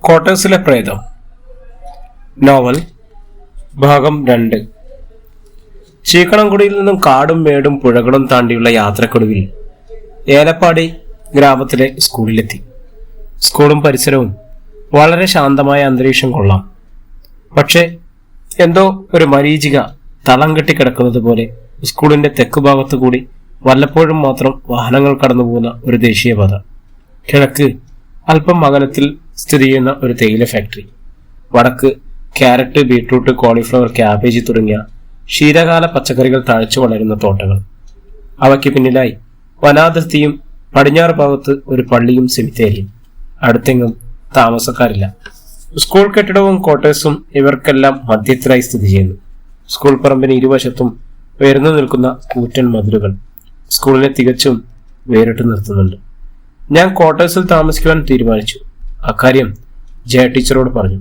ക്വാർട്ടേഴ്സിലെ പ്രേതം. നോവൽ ഭാഗം 2. ചീക്കണംകുടിയിൽ നിന്നും കാടും മേടും പുഴകളും താണ്ടിയുള്ള യാത്രക്കൊടുവിൽ ഏലപ്പാടി ഗ്രാമത്തിലെ സ്കൂളിലെത്തി. സ്കൂളും പരിസരവും വളരെ ശാന്തമായ അന്തരീക്ഷം കൊള്ളാം. പക്ഷെ എന്തോ ഒരു മരീചിക തളം കെട്ടിക്കിടക്കുന്നത് പോലെ സ്കൂളിന്റെ തെക്കുഭാഗത്തു കൂടി വല്ലപ്പോഴും മാത്രം വാഹനങ്ങൾ കടന്നുപോകുന്ന ഒരു ദേശീയപാത. കിഴക്ക് അല്പം അകലത്തിൽ സ്ഥിതി ചെയ്യുന്ന ഒരു തേയില ഫാക്ടറി. വടക്ക് ക്യാരറ്റ്, ബീട്രൂട്ട്, കോളിഫ്ലവർ, ക്യാബേജ് തുടങ്ങിയ ശീതകാല പച്ചക്കറികൾ തഴച്ചു വളരുന്ന തോട്ടങ്ങൾ. അവയ്ക്ക് പിന്നിലായി വനാതിർത്തിയും പടിഞ്ഞാറ് ഭാഗത്ത് ഒരു പള്ളിയും സെമിത്തേരിയും. അടുത്തെങ്ങും താമസക്കാരില്ല. സ്കൂൾ കെട്ടിടവും ക്വാർട്ടേഴ്സും ഇവർക്കെല്ലാം മധ്യത്തിലായി സ്ഥിതി ചെയ്യുന്നു. സ്കൂൾ പറമ്പിന് ഇരുവശത്തും ഉയർന്നു നിൽക്കുന്ന കൂറ്റൻ മതിലുകൾ സ്കൂളിനെ തികച്ചും വേറിട്ട് നിർത്തുന്നുണ്ട്. ഞാൻ ക്വാർട്ടേഴ്സിൽ താമസിക്കുവാൻ തീരുമാനിച്ചു. അക്കാര്യം ജയ ടീച്ചറോട് പറഞ്ഞു.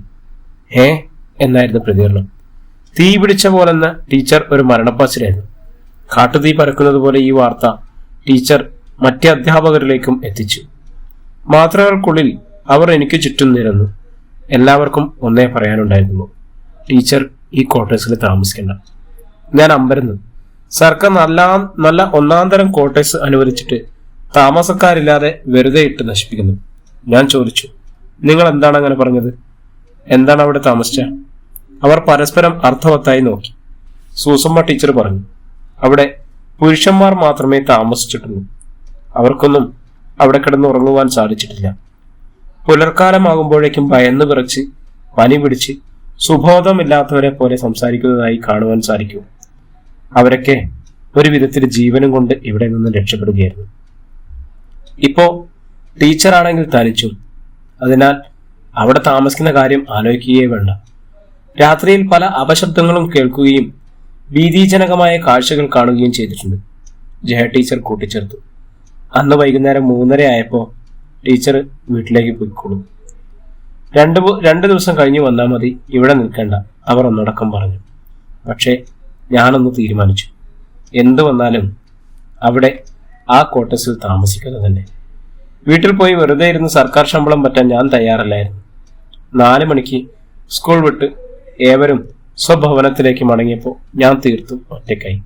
എന്നായിരുന്നു പ്രതികരണം. തീ പിടിച്ച പോലെന്ന ടീച്ചർ ഒരു മരണപ്പാച്ചിലായിരുന്നു. കാട്ടുതീ പരക്കുന്നത് പോലെ ഈ വാർത്ത ടീച്ചർ മറ്റ് അധ്യാപകരിലേക്കും എത്തിച്ചു. മാത്രകൾക്കുള്ളിൽ അവർ എനിക്ക് ചുറ്റും നിരന്നു. എല്ലാവർക്കും ഒന്നേ പറയാനുണ്ടായിരുന്നു: ടീച്ചർ ഈ ക്വാർട്ടേഴ്സിൽ താമസിക്കണ്ട. ഞാൻ അമ്പരന്നു. സർക്കാർ നല്ല ഒന്നാന്തരം ക്വാർട്ടേഴ്സ് അനുവദിച്ചിട്ട് താമസക്കാരില്ലാതെ വെറുതെ ഇട്ട് നശിപ്പിക്കുന്നു. ഞാൻ ചോദിച്ചു, നിങ്ങൾ എന്താണ് അങ്ങനെ പറഞ്ഞത്? എന്താണ് അവിടെ താമസിച്ച? അവർ പരസ്പരം അർത്ഥവത്തായി നോക്കി. സൂസമ്മ ടീച്ചർ പറഞ്ഞു, അവിടെ പുരുഷന്മാർ മാത്രമേ താമസിച്ചിട്ടുള്ളൂ. അവർക്കൊന്നും അവിടെ കിടന്ന് ഉറങ്ങുവാൻ സാധിച്ചിട്ടില്ല. പുലർക്കാലമാകുമ്പോഴേക്കും ഭയന്ന് വിറച്ച് പനി പിടിച്ച് സുബോധമില്ലാത്തവരെ പോലെ സംസാരിക്കുന്നതായി കാണുവാൻ സാധിക്കും. അവരൊക്കെ ഒരു വിധത്തിൽ ജീവനും കൊണ്ട് ഇവിടെ നിന്ന് രക്ഷപ്പെടുകയായിരുന്നു. ഇപ്പോ ടീച്ചറാണെങ്കിൽ തനിച്ചും. അതിനാൽ അവിടെ താമസിക്കുന്ന കാര്യം ആലോചിക്കുകയേ വേണ്ട. രാത്രിയിൽ പല അപശബ്ദങ്ങളും കേൾക്കുകയും ഭീതിജനകമായ കാഴ്ചകൾ കാണുകയും ചെയ്തിട്ടുണ്ട്. ജയ ടീച്ചർ കൂട്ടിച്ചേർത്തു. അന്ന് വൈകുന്നേരം 3:30 ആയപ്പോൾ ടീച്ചർ വീട്ടിലേക്ക് പോയിക്കോളും. രണ്ടു ദിവസം കഴിഞ്ഞ് വന്നാൽ മതി, ഇവിടെ നിൽക്കേണ്ട, അവർ ഒന്നടക്കം പറഞ്ഞു. പക്ഷേ ഞാനൊന്ന് തീരുമാനിച്ചു. എന്തു വന്നാലും അവിടെ ആ ക്വാർട്ടേഴ്സിൽ താമസിക്കുക തന്നെ. വീട്ടിൽ പോയി വെറുതെ ഇരുന്ന് സർക്കാർ ശമ്പളം പറ്റാൻ ഞാൻ തയ്യാറല്ലായിരുന്നു. 4 മണിക്ക് സ്കൂൾ വിട്ട് ഏവരും സ്വഭവനത്തിലേക്ക് മടങ്ങിയപ്പോൾ ഞാൻ തീർത്തും ഒറ്റയ്ക്കായി.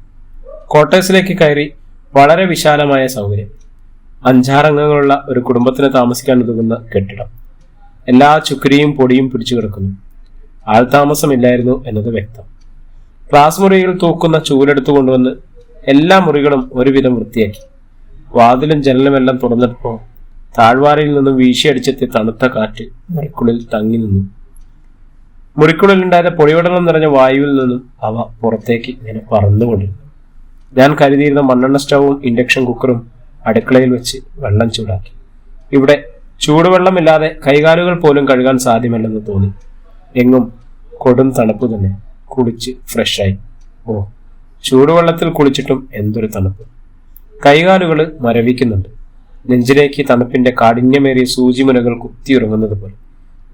ക്വാർട്ടേഴ്സിലേക്ക് കയറി. വളരെ വിശാലമായ സൗകര്യം. 5-6 അംഗങ്ങളുള്ള ഒരു കുടുംബത്തിന് താമസിക്കാൻ ഉതകുന്ന കെട്ടിടം. എല്ലാ ചുക്കരിയും പൊടിയും പിടിച്ചു കിടക്കുന്നു. ആൾതാമസമില്ലായിരുന്നു എന്നത് വ്യക്തം. ക്ലാസ് മുറിയിൽ തൂക്കുന്ന ചൂലെടുത്തു കൊണ്ടുവന്ന് എല്ലാ മുറികളും ഒരുവിധം വൃത്തിയാക്കി. വാതിലും ജനലുമെല്ലാം തുറന്നപ്പോൾ താഴ്വാരയിൽ നിന്നും വീശിയടിച്ചെത്തിയ തണുത്ത കാറ്റ് മുറിക്കുള്ളിൽ തങ്ങി നിന്നു. മുറിക്കുള്ളിലുണ്ടായ പൊടിപടലം നിറഞ്ഞ വായുവിൽ നിന്നും അവ പുറത്തേക്ക് ഇങ്ങനെ പറന്നുകൊണ്ടിരുന്നു. ഞാൻ കരുതിയിരുന്ന മണ്ണെണ്ണ സ്റ്റൗവും ഇൻഡക്ഷൻ കുക്കറും അടുക്കളയിൽ വെച്ച് വെള്ളം ചൂടാക്കി. ഇവിടെ ചൂടുവെള്ളമില്ലാതെ കൈകാലുകൾ പോലും കഴുകാൻ സാധ്യമല്ലെന്ന് തോന്നി. എങ്ങും കൊടും തണുപ്പ് തന്നെ. കുളിച്ച് ഫ്രഷായി. ചൂടുവെള്ളത്തിൽ കുളിച്ചിട്ടും എന്തൊരു തണുപ്പ്! കൈകാലുകൾ മരവിക്കുന്നുണ്ട്. നെഞ്ചിലേക്ക് തണുപ്പിന്റെ കാഠിന്യമേറിയ സൂചിമുനകൾ കുത്തിയുറങ്ങുന്നത് പോലെ.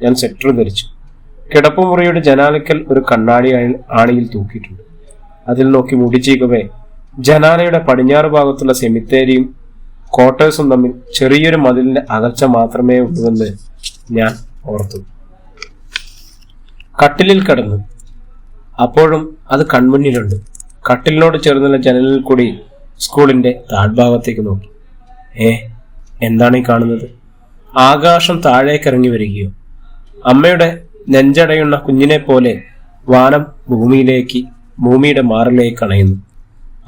ഞാൻ സെറ്റർ ധരിച്ചു. കിടപ്പുമുറിയുടെ ജനാലയ്ക്കൽ ഒരു കണ്ണാടി ആണിയിൽ തൂക്കിയിട്ടുണ്ട്. അതിൽ നോക്കി മുടിച്ചീകവേ ജനാലയുടെ പടിഞ്ഞാറ് ഭാഗത്തുള്ള സെമിത്തേരിയും ക്വാർട്ടേഴ്സും തമ്മിൽ ചെറിയൊരു മതിലിന്റെ അകൽച്ച മാത്രമേ ഉള്ളൂവെന്ന് ഞാൻ ഓർത്തു. കട്ടിലിൽ കിടന്നു. അപ്പോഴും അത് കൺമുന്നിലുണ്ട്. കട്ടിലിനോട് ചേർന്നുള്ള ജനലിൽ കൂടി സ്കൂളിന്റെ താഴ്ഭാഗത്തേക്ക് നോക്കി. എന്താണ് ഈ കാണുന്നത്? ആകാശം താഴേക്കിറങ്ങി വരികയോ? അമ്മയുടെ നെഞ്ചടയുന്ന കുഞ്ഞിനെ പോലെ വാനം ഭൂമിയുടെ മാറിലേക്ക് അണയുന്നു.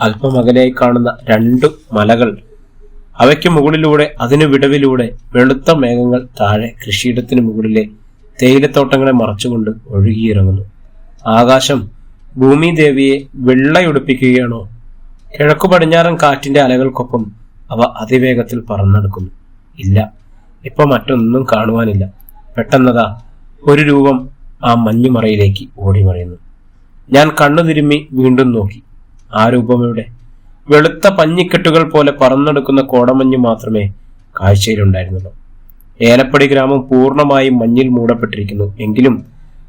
അല്പം അകലെയായി കാണുന്ന 2 മലകൾ. അവയ്ക്ക് മുകളിലൂടെ, അതിനു വിടവിലൂടെ വെളുത്ത മേഘങ്ങൾ താഴെ കൃഷിയിടത്തിന് മുകളിലെ തേയിലത്തോട്ടങ്ങളെ മറച്ചുകൊണ്ട് ഒഴുകിയിറങ്ങുന്നു. ആകാശം ഭൂമി ദേവിയെ വെള്ളയൊടുപ്പിക്കുകയാണോ? കിഴക്കു പടിഞ്ഞാറൻ കാറ്റിന്റെ അലകൾക്കൊപ്പം അവ അതിവേഗത്തിൽ പറന്നെടുക്കുന്നു. ഇല്ല, ഇപ്പൊ മറ്റൊന്നും കാണുവാനില്ല. പെട്ടെന്നതാ ഒരു രൂപം ആ മഞ്ഞുമറയിലേക്ക് ഓടിമറയുന്നു. ഞാൻ കണ്ണു തിരുമ്മി വീണ്ടും നോക്കി. ആ രൂപയുടെ വെളുത്ത പഞ്ഞിക്കെട്ടുകൾ പോലെ പറന്നെടുക്കുന്ന കോടമഞ്ഞു മാത്രമേ കാഴ്ചയിലുണ്ടായിരുന്നുള്ളൂ. ഏലപ്പടി ഗ്രാമം പൂർണ്ണമായും മഞ്ഞിൽ മൂടപ്പെട്ടിരിക്കുന്നു. എങ്കിലും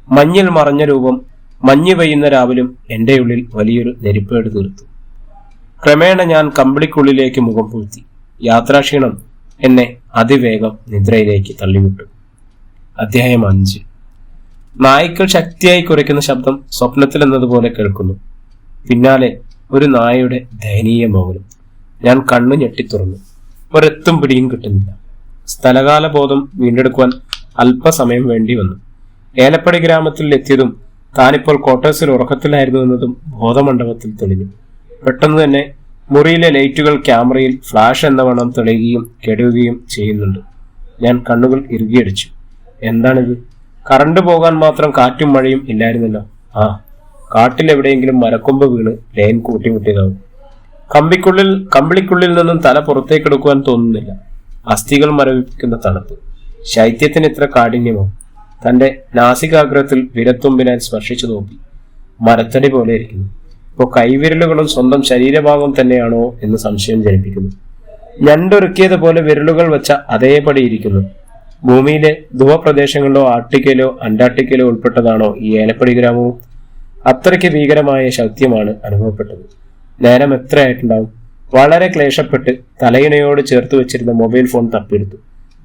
മഞ്ഞിൽ മറഞ്ഞ രൂപം മഞ്ഞ് പെയ്യുന്ന രാവിലും എന്റെ ഉള്ളിൽ വലിയൊരു നെരിപ്പേട് തീർത്തു. ക്രമേണ ഞാൻ കമ്പിളിക്കുള്ളിലേക്ക് മുഖം പൂഴ്ത്തി. യാത്രാക്ഷീണം എന്നെ അതിവേഗം നിദ്രയിലേക്ക് തള്ളിവിട്ടു. അധ്യായം 5. നായ്ക്കൾ ശക്തിയായി കുരയ്ക്കുന്ന ശബ്ദം സ്വപ്നത്തിൽ എന്നതുപോലെ കേൾക്കുന്നു. പിന്നാലെ ഒരു നായയുടെ ദയനീയ മൗനം. ഞാൻ കണ്ണു ഞെട്ടിത്തുറന്നു. ഒരെത്തും പിടിയും കിട്ടുന്നില്ല. സ്ഥലകാല ബോധം വീണ്ടെടുക്കുവാൻ അല്പസമയം വേണ്ടി വന്നു. ഏലപ്പടി ഗ്രാമത്തിൽ എത്തിയതും താനിപ്പോൾ ക്വാർട്ടേഴ്സിൽ ഉറക്കത്തിലായിരുന്നു എന്നതും ബോധമണ്ഡപത്തിൽ തെളിഞ്ഞു. പെട്ടെന്ന് തന്നെ മുറിയിലെ ലൈറ്റുകൾ ക്യാമറയിൽ ഫ്ലാഷ് എന്ന വണ്ണം തെളിയുകയും കെടുകയും ചെയ്യുന്നുണ്ട്. ഞാൻ കണ്ണുകൾ ഇറുകിയടിച്ചു. എന്താണിത്? കറണ്ട് പോകാൻ മാത്രം കാറ്റും മഴയും ഇല്ലായിരുന്നല്ലോ. കാട്ടിലെവിടെയെങ്കിലും മരക്കൊമ്പ് വീണ് ലൈൻ കൂട്ടിമുട്ടിയതാവും. കമ്പിളിക്കുള്ളിൽ നിന്നും തല പുറത്തേക്കെടുക്കുവാൻ തോന്നുന്നില്ല. അസ്ഥികൾ മരവിപ്പിക്കുന്ന തണുപ്പ്. ശൈത്യത്തിന് ഇത്ര കാഠിന്യമോ? തന്റെ നാസികാഗ്രഹത്തിൽ വിരത്തുമ്പിനാൽ സ്പർശിച്ചു നോക്കി. മരത്തടി പോലെ ഇരിക്കുന്നു. ഇപ്പോൾ കൈവിരലുകളും സ്വന്തം ശരീരഭാഗം തന്നെയാണോ എന്ന് സംശയം ജനിപ്പിക്കുന്നു. ഞണ്ടൊരുക്കിയതുപോലെ വിരലുകൾ വെച്ച അതേപടി ഇരിക്കുന്നു. ഭൂമിയിലെ ധ്രുവപ്രദേശങ്ങളിലോ ആർട്ടിക്കയിലോ അന്റാർട്ടിക്കയിലോ ഉൾപ്പെട്ടതാണോ ഈ ഏലപ്പടി ഗ്രാമവും? അത്രയ്ക്ക് ഭീകരമായ ശൈത്യമാണ് അനുഭവപ്പെട്ടത്. നേരം എത്രയായിട്ടുണ്ടാവും? വളരെ ക്ലേശപ്പെട്ട് തലയിണയോട് ചേർത്ത് വെച്ചിരുന്ന മൊബൈൽ ഫോൺ തപ്പിയെടുത്തു.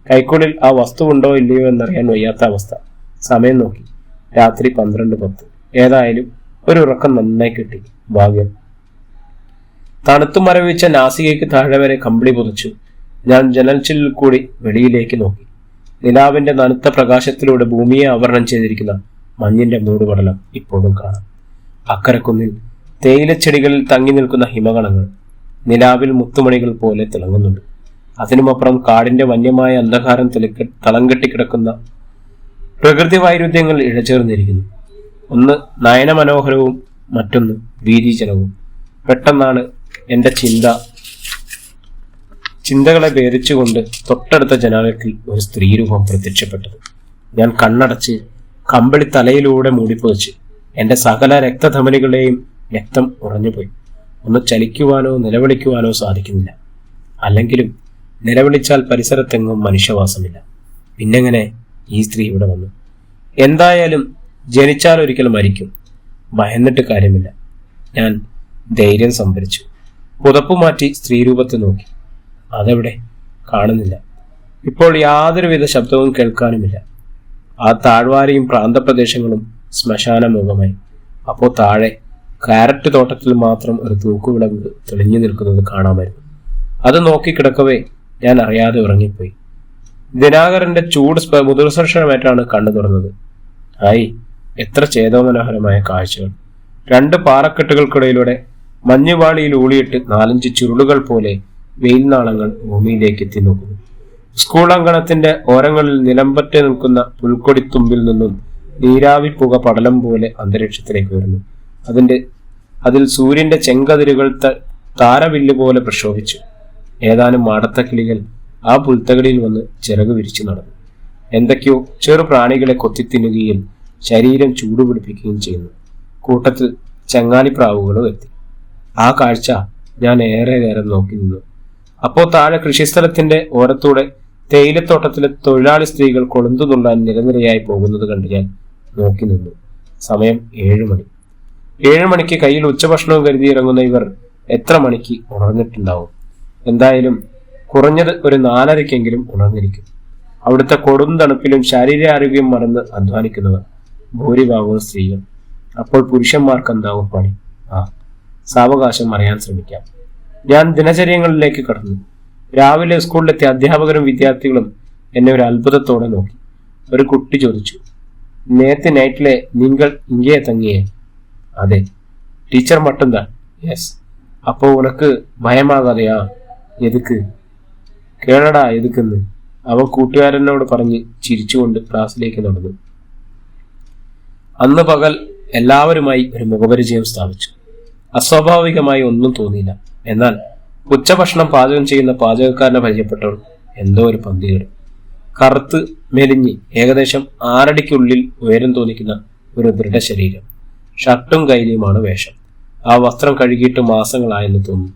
കൈക്കുള്ളിൽ ആ വസ്തുവുണ്ടോ ഇല്ലയോ എന്നറിയാൻ വയ്യാത്ത അവസ്ഥ. സമയം നോക്കി. രാത്രി 12:10. ഏതായാലും ഒരു ഉറക്കം നന്നായി കിട്ടി. ഭാഗ്യം. തണുത്തു മരവിച്ച നാസികയ്ക്ക് താഴെ വരെ കമ്പിളി പുതച്ചു. ഞാൻ ജനൽച്ചില്ലിൽ കൂടി വെളിയിലേക്ക് നോക്കി. നിലാവിന്റെ നനുത്ത പ്രകാശത്തിലൂടെ ഭൂമിയെ ആവരണം ചെയ്തിരിക്കുന്ന മഞ്ഞിന്റെ മൂടുപടലം ഇപ്പോഴും കാണാം. അക്കരക്കുന്നിൽ തേയിലച്ചെടികളിൽ തങ്ങി നിൽക്കുന്ന ഹിമകണങ്ങൾ നിലാവിൽ മുത്തുമണികൾ പോലെ തിളങ്ങുന്നുണ്ട്. അതിനുമപ്പുറം കാടിന്റെ വന്യമായ അന്ധകാരം തളം കെട്ടിക്കിടക്കുന്ന പ്രകൃതി വൈരുദ്ധ്യങ്ങൾ ഇഴചേർന്നിരിക്കുന്നു. ഒന്ന് നയനമനോഹരവും മറ്റൊന്ന് ഭീതിജനവും. പെട്ടെന്നാണ് എന്റെ ചിന്തകളെ ഭേദിച്ചുകൊണ്ട് തൊട്ടടുത്ത ജനാലയ്ക്കിൽ ഒരു സ്ത്രീരൂപം പ്രത്യക്ഷപ്പെട്ടത്. ഞാൻ കണ്ണടച്ച് കമ്പിളി തലയിലൂടെ മൂടിപ്പൊതിച്ച്. എന്റെ സകല രക്തധമനികളെയും രക്തം ഉറഞ്ഞുപോയി. ഒന്ന് ചലിക്കുവാനോ നിലവിളിക്കുവാനോ സാധിക്കുന്നില്ല. അല്ലെങ്കിലും നിലവിളിച്ചാൽ പരിസരത്തെങ്ങും മനുഷ്യവാസമില്ല. പിന്നെങ്ങനെ ഈ സ്ത്രീ ഇവിടെ വന്നു? എന്തായാലും ജനിച്ചാൽ ഒരിക്കൽ മരിക്കും. ഭയന്നിട്ട് കാര്യമില്ല. ഞാൻ ധൈര്യം സംഭരിച്ചു. പുതപ്പു മാറ്റി സ്ത്രീരൂപത്തെ നോക്കി. അതെവിടെ? കാണുന്നില്ല. ഇപ്പോൾ യാതൊരുവിധ ശബ്ദവും കേൾക്കാനുമില്ല. ആ താഴ്വാരയും പ്രാന്തപ്രദേശങ്ങളും ശ്മശാനമുഖമായി. അപ്പോൾ താഴെ കാരറ്റ് തോട്ടത്തിൽ മാത്രം ഒരു തൂക്കുവിളവ് തെളിഞ്ഞു നിൽക്കുന്നത് കാണാമായിരുന്നു. അത് നോക്കിക്കിടക്കവേ ഞാൻ അറിയാതെ ഉറങ്ങിപ്പോയി. ദിനാകരന്റെ ചൂട് മുദർശനമേറ്റാണ് കണ്ണു തുറന്നത്. എത്ര ചേതോമനോഹരമായ കാഴ്ചകൾ! 2 പാറക്കെട്ടുകൾക്കിടയിലൂടെ മഞ്ഞുപാളിയിൽ ഊളിയിട്ട് 4-5 ചുരുളുകൾ പോലെ വെയിൽനാളങ്ങൾ ഭൂമിയിലേക്ക് എത്തി നോക്കുന്നു. സ്കൂൾ അങ്കണത്തിന്റെ ഓരങ്ങളിൽ നിലമ്പറ്റ് നിൽക്കുന്ന പുൽക്കൊടിത്തുമ്പിൽ നിന്നും നീരാവി പുക പടലം പോലെ അന്തരീക്ഷത്തിലേക്ക് വരുന്നു. അതിൽ സൂര്യന്റെ ചെങ്കതിരുകൾ താരവില്ല് പോലെ പ്രക്ഷോഭിച്ചു. ഏതാനും മാടത്തക്കിളികൾ ആ പുൽത്തകളിൽ വന്ന് ചിറക് വിരിച്ചു നടന്നു. എന്തൊക്കെയോ ചെറു പ്രാണികളെ കൊത്തിത്തിന്നുകയും ശരീരം ചൂടുപിടിപ്പിക്കുകയും ചെയ്യുന്നു. കൂട്ടത്തിൽ ചങ്ങാലിപ്രാവുകളും എത്തി. ആ കാഴ്ച ഞാൻ ഏറെ നേരം നോക്കി നിന്നു. അപ്പോൾ താഴെ കൃഷിസ്ഥലത്തിന്റെ ഓരത്തൂടെ തേയിലത്തോട്ടത്തിലെ തൊഴിലാളി സ്ത്രീകൾ കൊളുന്തു നുള്ളാൻ നിരനിരയായി പോകുന്നത് കണ്ട് ഞാൻ നോക്കി നിന്നു. സമയം 7 മണി. 7 മണിക്ക് കയ്യിൽ ഉച്ചഭക്ഷണവും കരുതി ഇറങ്ങുന്ന ഇവർ എത്ര മണിക്ക് ഉണർന്നിട്ടുണ്ടാവും? എന്തായാലും കുറഞ്ഞത് ഒരു 4:30-ക്കെങ്കിലും ഉണർന്നിരിക്കും. അവിടുത്തെ കൊടും തണുപ്പിലും ശാരീരാരോഗ്യം മറന്ന് അധ്വാനിക്കുന്നവർ ഭൂരിഭാഗവും സ്ത്രീകൾ. അപ്പോൾ പുരുഷന്മാർക്ക് എന്താവും പണി? സാവകാശം അറിയാൻ ശ്രമിക്കാം. ഞാൻ ദിനചര്യങ്ങളിലേക്ക് കടന്നു. രാവിലെ സ്കൂളിലെത്തിയ അധ്യാപകരും വിദ്യാർത്ഥികളും എന്നെ ഒരു അത്ഭുതത്തോടെ നോക്കി. ഒരു കുട്ടി ചോദിച്ചു, നേരത്തെ നൈറ്റിലെ നിങ്ങൾ ഇങ്ങേ തങ്ങിയേ? അതെ. ടീച്ചർ മട്ടുന്താ? യെസ്. അപ്പോ ഉനക്ക് ഭയമാകാതെയാ? എതുക്ക്? കേളടാ എതുക്കെന്ന് അവൻ കൂട്ടുകാരനോട് പറഞ്ഞ് ചിരിച്ചുകൊണ്ട് ക്ലാസ്സിലേക്ക് നടന്നു. അന്ന് പകൽ എല്ലാവരുമായി ഒരു മുഖപരിചയം സ്ഥാപിച്ചു. അസ്വാഭാവികമായി ഒന്നും തോന്നിയില്ല. എന്നാൽ ഉച്ചഭക്ഷണം പാചകം ചെയ്യുന്ന പാചകക്കാരനെ പരിചയപ്പെട്ടവർ എന്തോ ഒരു പന്തികേട്. കറുത്ത് മെലിഞ്ഞ് ഏകദേശം 6 അടിക്കുള്ളിൽ ഉയരം തോന്നിക്കുന്ന ഒരു ദൃഢശരീരം. ഷർട്ടും കൈലിയുമാണ് വേഷം. ആ വസ്ത്രം കഴുകിയിട്ട് മാസങ്ങളായെന്ന് തോന്നുന്നു.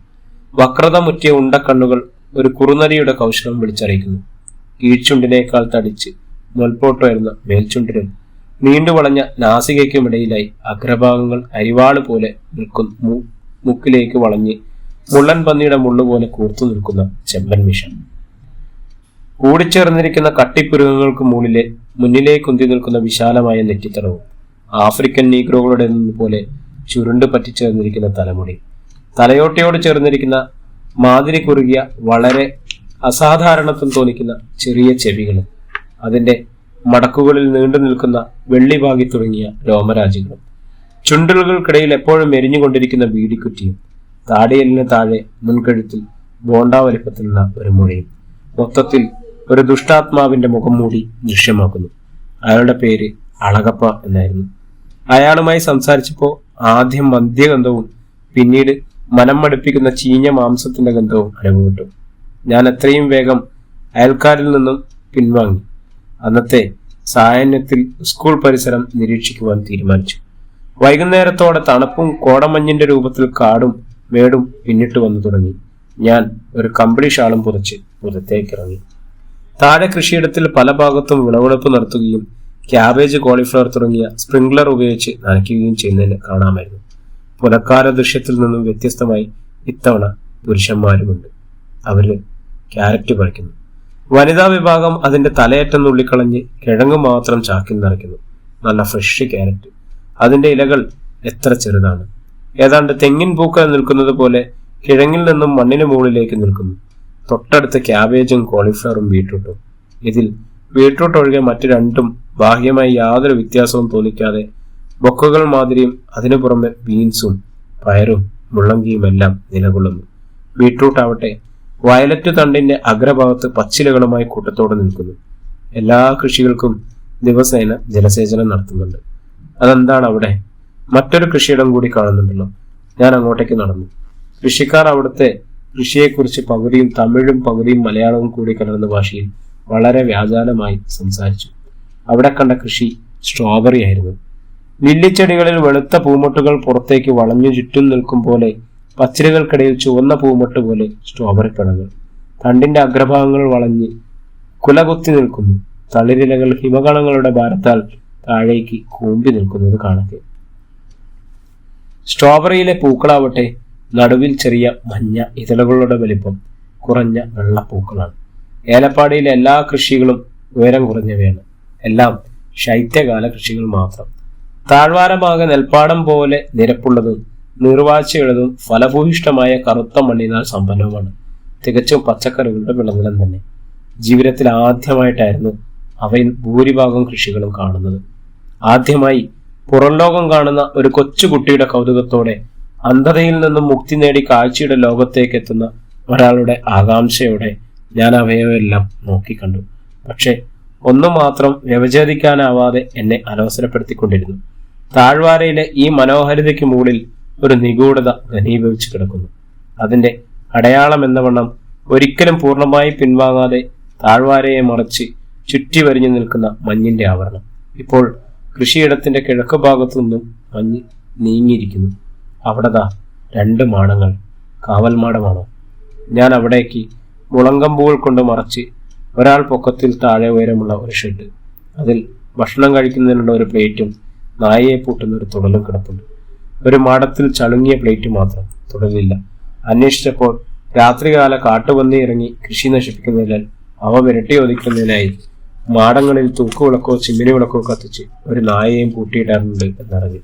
വക്രത മുറ്റിയ ഉണ്ടക്കണ്ണുകൾ ഒരു കുറുനരിയുടെ കൗശലം വിളിച്ചറിയിക്കുന്നു. കീഴ്ചുണ്ടിനേക്കാൾ തടിച്ച് മുൽപോട്ടുയർന്ന മേൽചുണ്ടിനും നീണ്ടുവളഞ്ഞ നാസികയ്ക്കുമിടയിലായി അഗ്രഭാഗങ്ങൾ അരിവാള് പോലെ മുക്കിലേക്ക് വളഞ്ഞ് മുള്ളൻ പന്നിയുടെ മുള്ളുപോലെ കൂർത്തു നിൽക്കുന്ന ചെമ്പൻ മിഷൻ. കൂടിച്ചേർന്നിരിക്കുന്ന കട്ടിപ്പുരുകങ്ങൾക്ക് മുകളിലെ മുന്നിലേക്ക് ഉന്തി നിൽക്കുന്ന വിശാലമായ നെറ്റിത്തടവും ആഫ്രിക്കൻ നീഗ്രോകളുടെ പോലെ ചുരുണ്ട് പറ്റിച്ചേർന്നിരിക്കുന്ന തലമുടി, തലയോട്ടയോട് ചേർന്നിരിക്കുന്ന മാതിരി കുറുകിയ വളരെ അസാധാരണത്വം തോന്നിക്കുന്ന ചെറിയ ചെവികളും അതിന്റെ മടക്കുകളിൽ നീണ്ടു നിൽക്കുന്ന വെള്ളിവാകി തുടങ്ങിയ രോമരാജികളും, ചുണ്ടലുകൾക്കിടയിൽ എപ്പോഴും എരിഞ്ഞുകൊണ്ടിരിക്കുന്ന ബീഡിക്കുറ്റിയും, താടിയലിന് താഴെ മുൻകഴുത്തിൽ ബോണ്ട വലിപ്പത്തിലുള്ള ഒരു മുഴയും മൊത്തത്തിൽ ഒരു ദുഷ്ടാത്മാവിന്റെ മുഖം മൂടി ദൃശ്യമാക്കുന്നു. അയാളുടെ പേര് അളകപ്പ എന്നായിരുന്നു. അയാളുമായി സംസാരിച്ചപ്പോൾ ആദ്യം മദ്യഗന്ധവും പിന്നീട് മനം മടുപ്പിക്കുന്ന ചീഞ്ഞ മാംസത്തിന്റെ ഗന്ധവും അനുഭവപ്പെട്ടു. ഞാൻ എത്രയും വേഗം അയൽക്കാരിൽ നിന്നും പിൻവാങ്ങി. അന്നത്തെ സായാഹ്നത്തിൽ സ്കൂൾ പരിസരം നിരീക്ഷിക്കുവാൻ തീരുമാനിച്ചു. വൈകുന്നേരത്തോടെ തണുപ്പും കോടമഞ്ഞിന്റെ രൂപത്തിൽ കാടും മേടും പിന്നിട്ട് വന്നു തുടങ്ങി. ഞാൻ ഒരു കമ്പിളി ഷാളും പുതച്ച് പുറത്തേക്കിറങ്ങി. താഴെ കൃഷിയിടത്തിൽ പല ഭാഗത്തും വിളവെടുപ്പ് നടത്തുകയും ക്യാബേജ്, കോളിഫ്ലവർ തുടങ്ങിയ സ്പ്രിംഗ്ലർ ഉപയോഗിച്ച് നനയ്ക്കുകയും ചെയ്യുന്നതിന് കാണാമായിരുന്നു. പുലക്കാല ദൃശ്യത്തിൽ നിന്നും വ്യത്യസ്തമായി ഇത്തവണ പുരുഷന്മാരുമുണ്ട്. അവര് ക്യാരറ്റ് പറിക്കുന്നു. വനിതാ വിഭാഗം അതിന്റെ തലയറ്റം നുള്ളിക്കളഞ്ഞ് കിഴങ്ങ് മാത്രം ചാക്കിൽ നിറയ്ക്കുന്നു. നല്ല ഫ്രഷ് ക്യാരറ്റ്. അതിന്റെ ഇലകൾ എത്ര ചെറുതാണ്! ഏതാണ്ട് തെങ്ങിൻ പൂക്കൾ നിൽക്കുന്നത് പോലെ കിഴങ്ങിൽ നിന്നും മണ്ണിന് മുകളിലേക്ക് നിൽക്കുന്നു. തൊട്ടടുത്ത് ക്യാബേജും കോളിഫ്ലവറും ബീട്രൂട്ടും. ഇതിൽ ബീട്രൂട്ട് ഒഴികെ മറ്റു രണ്ടും ബാഹ്യമായി യാതൊരു വ്യത്യാസവും തോന്നിക്കാതെ ബൊക്കകൾ മാതിരിയും അതിനു പുറമെ ബീൻസും പയറും മുള്ളങ്കിയുമെല്ലാം നിലകൊള്ളുന്നു. ബീട്രൂട്ട് ആവട്ടെ വയലറ്റ് തണ്ടിന്റെ അഗ്രഭാഗത്ത് പച്ചിലകളുമായി കൂട്ടത്തോടെ നിൽക്കുന്നു. എല്ലാ കൃഷികൾക്കും ദിവസേന ജലസേചനം നടത്തുന്നുണ്ട്. അതെന്താണ് അവിടെ? മറ്റൊരു കൃഷിയിടം കൂടി കാണുന്നുണ്ടല്ലോ. ഞാൻ അങ്ങോട്ടേക്ക് നടന്നു. കൃഷിക്കാർ അവിടുത്തെ കൃഷിയെക്കുറിച്ച് പകുതിയും തമിഴും പകുതിയും മലയാളവും കൂടി കലർന്ന ഭാഷയിൽ വളരെ വ്യാജാലമായി സംസാരിച്ചു. അവിടെ കണ്ട കൃഷി സ്ട്രോബെറി ആയിരുന്നു. ലില്ലിച്ചെടികളിൽ വെളുത്ത പൂമൊട്ടുകൾ പുറത്തേക്ക് വളഞ്ഞു ചുറ്റും നിൽക്കും പോലെ പച്ചിലകൾക്കിടയിൽ ചുവന്ന പൂമൊട്ട് പോലെ സ്ട്രോബെറി പഴങ്ങൾ. തണ്ടിന്റെ അഗ്രഭാഗങ്ങൾ വളഞ്ഞ് കുലകുത്തി നിൽക്കുന്നു. തളിരിലകൾ ഹിമകണങ്ങളുടെ ഭാരത്താൽ താഴേക്ക് കൂമ്പി നിൽക്കുന്നത് കാണക്കെ. സ്ട്രോബെറിയിലെ പൂക്കളാവട്ടെ നടുവിൽ ചെറിയ മഞ്ഞ ഇതളുകളുടെ വലിപ്പം കുറഞ്ഞ വെള്ളപ്പൂക്കളാണ്. ഏലപ്പാടിയിലെ എല്ലാ കൃഷികളും ഉയരം കുറഞ്ഞവയാണ്. എല്ലാം ശൈത്യകാല കൃഷികൾ മാത്രം. താഴ്വാരമാകെ നെൽപ്പാടം പോലെ നിരപ്പുള്ളതും നീർവാഴ്ചയുള്ളതും ഫലഭൂയിഷ്ടമായ കറുത്ത മണ്ണിനാൽ സമ്പന്നവുമാണ്. തികച്ചും പച്ചക്കറികളുടെ വിളനിലം തന്നെ. ജീവിതത്തിൽ ആദ്യമായിട്ടായിരുന്നു അവയിൽ ഭൂരിഭാഗം കൃഷികളും കാണുന്നത്. ആദ്യമായി പുറം ലോകം കാണുന്ന ഒരു കൊച്ചുകുട്ടിയുടെ കൗതുകത്തോടെ അന്ധതയിൽ നിന്നും മുക്തി നേടി കാഴ്ചയുടെ ലോകത്തേക്ക് എത്തുന്ന ഒരാളുടെ ആകാംക്ഷയോടെ ഞാൻ അവയെല്ലാം നോക്കിക്കണ്ടു. പക്ഷെ ഒന്നു മാത്രം വ്യവച്ഛേദിക്കാനാവാതെ എന്നെ അലോസരപ്പെടുത്തിക്കൊണ്ടിരുന്നു. താഴ്വാരയിലെ ഈ മനോഹരിതയ്ക്ക് മുകളിൽ ഒരു നിഗൂഢത ഘനീഭവിച്ചു കിടക്കുന്നു. അതിന്റെ അടയാളം എന്ന വണ്ണം ഒരിക്കലും പൂർണ്ണമായി പിൻവാങ്ങാതെ താഴ്വാരയെ മറച്ച് ചുറ്റി വരിഞ്ഞു നിൽക്കുന്ന മഞ്ഞിന്റെ ആവരണം. ഇപ്പോൾ കൃഷിയിടത്തിന്റെ കിഴക്ക് ഭാഗത്തു നിന്നും മഞ്ഞ് നീങ്ങിയിരിക്കുന്നു. അവിടെതാ 2 മാടങ്ങൾ. കാവൽ മാടമാണോ? ഞാൻ അവിടേക്ക് മുളങ്കമ്പൂകൾ കൊണ്ട് മറച്ച് ഒരാൾ പൊക്കത്തിൽ താഴെ ഉയരമുള്ള ഒരു ഷെഡ്. അതിൽ ഭക്ഷണം കഴിക്കുന്നതിനുള്ള ഒരു പ്ലേറ്റും നായയെ പൂട്ടുന്ന ഒരു തുടലും കിടപ്പുണ്ട്. ഒരു മാടത്തിൽ ചളുങ്ങിയ പ്ലേറ്റ് മാത്രം, തുടലില്ല. അന്വേഷിച്ചപ്പോൾ രാത്രികാല കാട്ടുപന്നി ഇറങ്ങി കൃഷി നശിപ്പിക്കുന്നതിനാൽ അവ വിരട്ടി ഒതുക്കുന്നതിനായി മാടങ്ങളിൽ തൂക്കുവിളക്കോ ചിമ്മിനി വിളക്കോ കത്തിച്ച് ഒരു നായയെയും പൂട്ടിയിടാറുണ്ട് എന്നറിഞ്ഞു.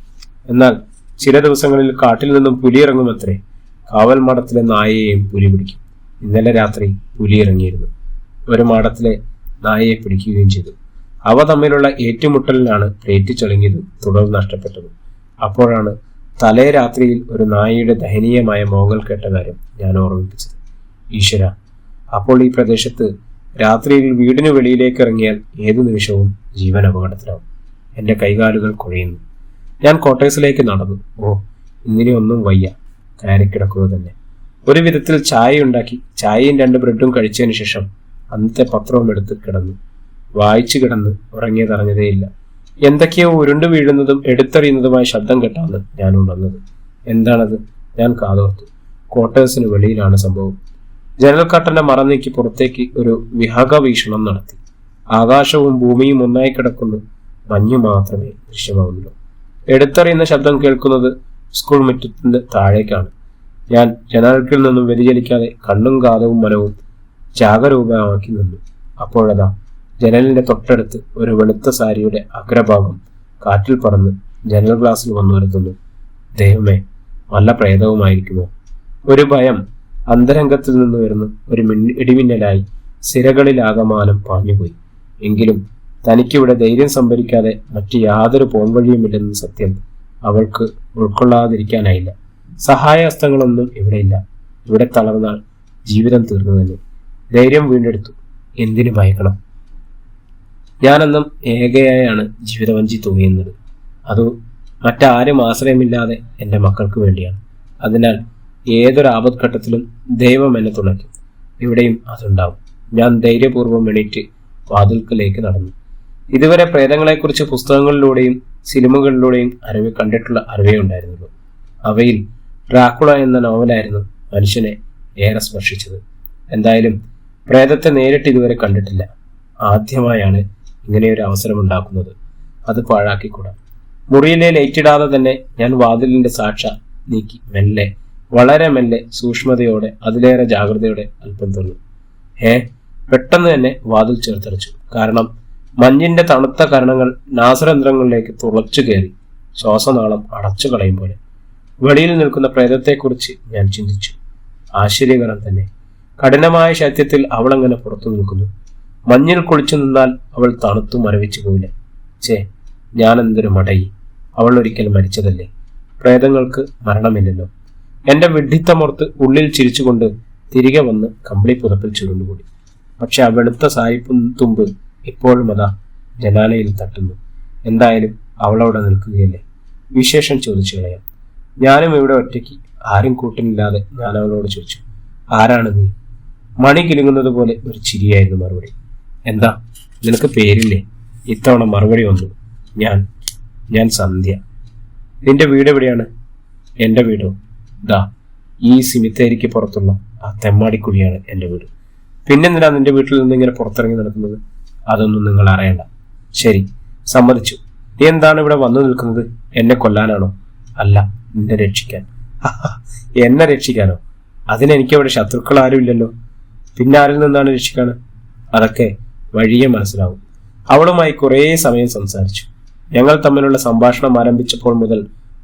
എന്നാൽ ചില ദിവസങ്ങളിൽ കാട്ടിൽ നിന്നും പുലി ഇറങ്ങുമത്രേ. കാവൽ മാടത്തിലെ നായയെയും പുലി പിടിക്കും. ഇന്നലെ രാത്രി പുലി ഇറങ്ങിയിരുന്നു. ഒരു മാടത്തിലെ നായയെ പിടിക്കുകയും ചെയ്തു. അവ തമ്മിലുള്ള ഏറ്റുമുട്ടലിലാണ് പ്ലേറ്റ് ചളുങ്ങിയതും തുടർ നഷ്ടപ്പെട്ടതും. അപ്പോഴാണ് തലേ രാത്രിയിൽ ഒരു നായയുടെ ദയനീയമായ മോങ്ങൽ കേട്ട കാര്യം ഞാൻ ഓർമ്മിപ്പിച്ചത്. ഈശ്വര, അപ്പോൾ ഈ പ്രദേശത്ത് രാത്രിയിൽ വീടിന് വെളിയിലേക്ക് ഇറങ്ങിയാൽ ഏതു നിമിഷവും ജീവൻ അപകടത്തിലാവും. എന്റെ കൈകാലുകൾ കുഴയുന്നു. ഞാൻ ക്വാർട്ടേഴ്സിലേക്ക് നടന്നു. ഇന്നിനി ഒന്നും വയ്യ, കയറിക്കിടക്കുക തന്നെ. ഒരു വിധത്തിൽ ചായ ഉണ്ടാക്കി ചായയും 2 ബ്രെഡും കഴിച്ചതിന് ശേഷം അന്നത്തെ പത്രവും എടുത്ത് കിടന്നു. വായിച്ചു കിടന്ന് ഉറങ്ങിയതറിഞ്ഞതേയില്ല. എന്തൊക്കെയോ ഉരുണ്ടു വീഴുന്നതും എടുത്തെറിയുന്നതുമായ ശബ്ദം കേട്ടാണ് ഞാൻ ഉണർന്നത്. എന്താണത്? ഞാൻ കാതോർത്തു. ക്വാർട്ടേഴ്സിന് വെളിയിലാണ് സംഭവം. ജനൽക്കട്ടന്റെ മറ നീക്കി പുറത്തേക്ക് ഒരു വിഹക വീക്ഷണം നടത്തി. ആകാശവും ഭൂമിയും ഒന്നായി കിടക്കുന്നു. മഞ്ഞു മാത്രമേ ദൃശ്യമാവുന്നുള്ളൂ. എടുത്തെറിയുന്ന ശബ്ദം കേൾക്കുന്നത് സ്കൂൾ മുറ്റത്തിന്റെ താഴേക്കാണ്. ഞാൻ ജനാൽക്കിൽ നിന്നും വ്യതിചലിക്കാതെ കണ്ണും കാതവും മനവും ജാഗരൂപമാക്കി നിന്നു. അപ്പോഴതാ ജനലിന്റെ തൊട്ടടുത്ത് ഒരു വെളുത്ത സാരിയുടെ അഗ്രഭാഗം കാറ്റിൽ പറന്ന് ജനൽ ഗ്ലാസ്സിൽ വന്നു വരുത്തുന്നു. ദൈവമേ, വല്ല പ്രേതവുമായിരിക്കുമോ? ഒരു ഭയം അന്തരംഗത്തിൽ നിന്ന് വരുന്ന ഒരു ഇടിമിന്നലായി സിരകളിലാകമാനം പാഞ്ഞുപോയി. എങ്കിലും തനിക്കിവിടെ ധൈര്യം സംഭരിക്കാതെ മറ്റു യാതൊരു പോംവഴിയുമില്ലെന്ന സത്യം അവൾക്ക് ഉൾക്കൊള്ളാതിരിക്കാനായില്ല. സഹായഹസ്തങ്ങളൊന്നും ഇവിടെയില്ല. ഇവിടെ തളർന്നാൽ ജീവിതം തീർന്നു തന്നെ. ധൈര്യം വീണ്ടെടുത്തു. എന്തിനു ഭയക്കണം? ഞാനെന്നും ഏകയായാണ് ജീവിതവഞ്ചി തൂങ്ങിയുന്നത്. അത് മറ്റാരും ആശ്രയമില്ലാതെ എൻ്റെ മക്കൾക്ക് വേണ്ടിയാണ്. അതിനാൽ ഏതൊരു ആപത്ഘട്ടത്തിലും ദൈവം എന്നെ തുണയ്ക്കും. ഇവിടെയും അതുണ്ടാവും. ഞാൻ ധൈര്യപൂർവ്വം എണീറ്റ് വാതിൽക്കലേക്ക് നടന്നു. ഇതുവരെ പ്രേതങ്ങളെക്കുറിച്ച് പുസ്തകങ്ങളിലൂടെയും സിനിമകളിലൂടെയും കണ്ടിട്ടുള്ള അറിവേ ഉണ്ടായിരുന്നുള്ളൂ. അവയിൽ ഡ്രാക്കുള എന്ന നോവലായിരുന്നു മനുഷ്യനെ ഏറെ സ്പർശിച്ചത്. എന്തായാലും പ്രേതത്തെ നേരിട്ട് ഇതുവരെ കണ്ടിട്ടില്ല. ആദ്യമായാണ് ഇങ്ങനെയൊരു അവസരം ഉണ്ടാക്കുന്നത്. അത് പാഴാക്കിക്കൂടാ. മുറിയിലെ ലൈറ്റിടാതെ തന്നെ ഞാൻ വാതിലിന്റെ സാക്ഷ നീക്കി മെല്ലെ, വളരെ മെല്ലെ, സൂക്ഷ്മതയോടെ, അതിലേറെ ജാഗ്രതയോടെ അല്പം തുറന്നു. പെട്ടെന്ന് തന്നെ വാതിൽ ചേർത്തടച്ചു. കാരണം മഞ്ഞിന്റെ തണുത്ത കരണങ്ങൾ നാസരന്ധ്രങ്ങളിലേക്ക് തുളച്ചു കയറി ശ്വാസനാളം അടച്ചു കളയും പോലെ. വെളിയിൽ നിൽക്കുന്ന പ്രേതത്തെക്കുറിച്ച് ഞാൻ ചിന്തിച്ചു. ആശ്ചര്യകരം തന്നെ. കഠിനമായ ശൈത്യത്തിൽ അവൾ അങ്ങനെ പുറത്തു നിൽക്കുന്നു. മഞ്ഞിൽ കുളിച്ചു നിന്നാൽ അവൾ തണുത്തു മരവിച്ചു പോയില്ല. ഞാൻ എന്തൊരു മടയി! അവൾ ഒരിക്കൽ മരിച്ചതല്ലേ? പ്രേതങ്ങൾക്ക് മരണമില്ലല്ലോ. എന്റെ വിഡ്ഢിത്തമോർത്ത് ഉള്ളിൽ ചിരിച്ചുകൊണ്ട് തിരികെ വന്ന് കമ്പിളി പുതപ്പിൽ ചുരുണ്ടുകൂടി. പക്ഷെ ആ വെളുത്ത സായിപ്പും തുമ്പ് ഇപ്പോഴും അതാ ജനാലയിൽ തട്ടുന്നു. എന്തായാലും അവളവിടെ നിൽക്കുകയല്ലേ, വിശേഷം ചോദിച്ചു കളയാം. ഞാനും ഇവിടെ ഒറ്റയ്ക്ക്, ആരും കൂട്ടിനില്ലാതെ ഞാൻ അവളോട് ചോദിച്ചു, ആരാണ് നീ? മണി കിലുങ്ങുന്നത് പോലെ ഒരു ചിരിയായിരുന്നു മറുപടി. എന്താ, നിനക്ക് പേരില്ലേ? ഇത്തവണ മറുപടി വന്നു. ഞാൻ സന്ധ്യ. നിന്റെ വീട് എവിടെയാണ്? എന്റെ വീടോ? ദാ ഈ സിമിത്തേരിക്ക് പുറത്തുള്ള ആ തെമ്മാടിക്കുഴിയാണ് എന്റെ വീട്. പിന്നെന്തിനാ നിന്റെ വീട്ടിൽ നിന്ന് ഇങ്ങനെ പുറത്തിറങ്ങി നടക്കുന്നത്? അതൊന്നും നിങ്ങൾ അറിയണ്ട. ശരി, സമ്മതിച്ചു. നീ എന്താണ് ഇവിടെ വന്നു നിൽക്കുന്നത്? എന്നെ കൊല്ലാനാണോ? അല്ല, നിന്നെ രക്ഷിക്കാൻ. എന്നെ രക്ഷിക്കാനോ? അതിനെനിക്കവിടെ ശത്രുക്കൾ ആരും ഇല്ലല്ലോ. പിന്നെ ആരിൽ നിന്നാണ് രക്ഷിക്കാണ്? അതൊക്കെ വഴിയെ മനസ്സിലാവും. അവളുമായി കുറേ സമയം സംസാരിച്ചു. ഞങ്ങൾ തമ്മിലുള്ള സംഭാഷണം ആരംഭിച്ചപ്പോൾ മുതൽ